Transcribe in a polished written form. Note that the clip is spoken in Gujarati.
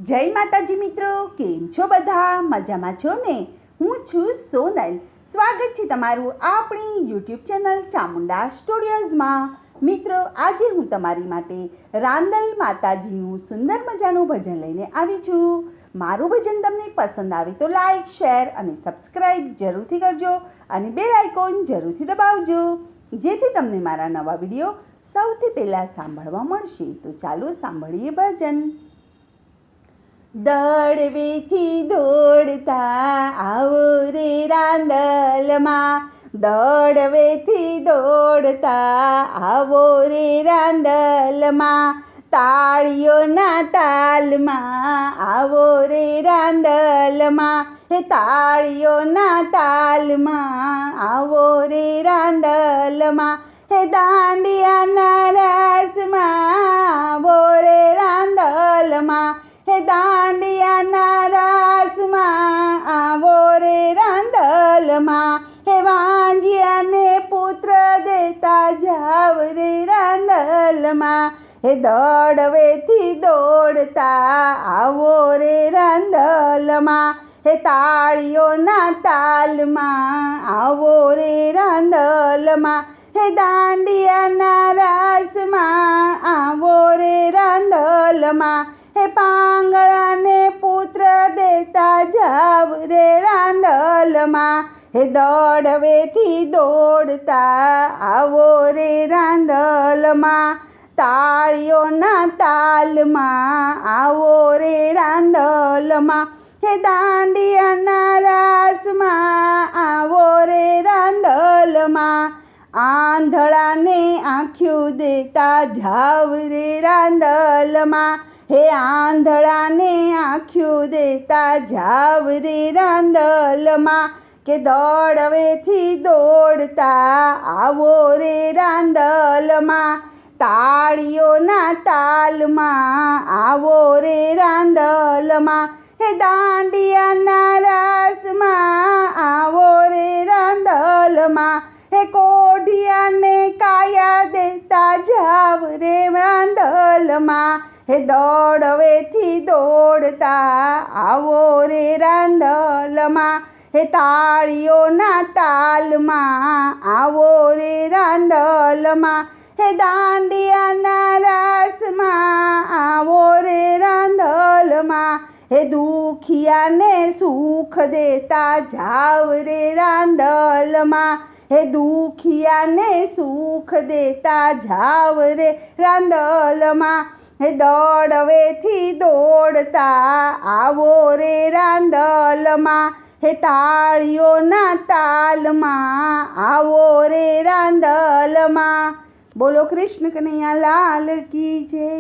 જય માતાજી મિત્રો, કેમ છો બધા? મજામાં છો ને? હું છું સોનલ. સ્વાગત છે તમારું આપણી યુટ્યુબ ચેનલ ચામુંડા સ્ટુડિયોઝમાં. મિત્રો, આજે હું તમારી માટે રાંદલ માતાજીનું સુંદર મજાનું ભજન લઈને આવી છું. મારું ભજન તમને પસંદ આવે તો લાઈક, શેર અને સબસ્ક્રાઈબ જરૂરથી કરજો અને બેલ આઇકોન જરૂરથી દબાવજો, જેથી તમને મારા નવા વિડીયો સૌથી પહેલાં સાંભળવા મળશે. તો ચાલો સાંભળીએ ભજન. દડવેથી દોડતા આવો રે રાંદલમાં, દડવેથી દોડતા આવો રે રાંદલમાં, તાળીઓના તાલમાં આવો રે રાંદલમાં, હે તાળીઓના તાલમાં આવો રે રાંદલમાં, હે દાંડિયાના રાસમાં આવો રે રાંદલમાં, હે દાંડિયાના રાસમાં આવો રે રાંદલમાં, હે વાંજિયાને પુત્ર દેતા જાવ રે રાંદલમાં, હે દડવેથી દોડતા આવો રે રાંદલમાં, હે તાળીઓના તાલમાં આવો રે રાંદલમાં, હે દાંડિયાના રાસમાં આવો રે રાંદલમાં, હે પાંગળાને પુત્ર દેતા જાવ રે રાંદલમાં, હે દડવેથી દોડતા આવો રે રાંદલમાં, તાળીઓના તાલમાં આવો રે રાંદલમાં, હે દાંડિયાના રાસમાં આવો રે રાંદલમાં, આંધળાને આંખ્યું દેતા જાવ રે રાંદલમાં, હે આંધળાને આંખ્યું દેતા જાવ રે રાંદલમાં, કે દડવેથી દોડતા આવો રે રાંદલમાં, તાળીઓના તાલમાં આવો રે રાંદલમાં, હે દાંડિયાના રાસમાં આવો રે રાંદલમાં, હે કોઢિયાને કાયા દેતા જાવ રે રાંદલમાં, હે દડવેથી દોડતા આવો રે રાંદલમાં, હે તાળીઓના તાલમાં આવો રે રાંદલમાં, હે દાંડિયાના રાસમાં આવો રે રાંદલમાં, હે દુખિયાને સુખ દેતા જાવ રે રાંદલમાં, હે દુખિયાને સુખ દેતા જાવ રે રાંદલમાં, હે દડવેથી દોડતા આવો રે રાંદલમાં, હે તાળીઓના તાલમાં આવો રે રાંદલમાં. બોલો કૃષ્ણ કનૈયા લાલ કી જય.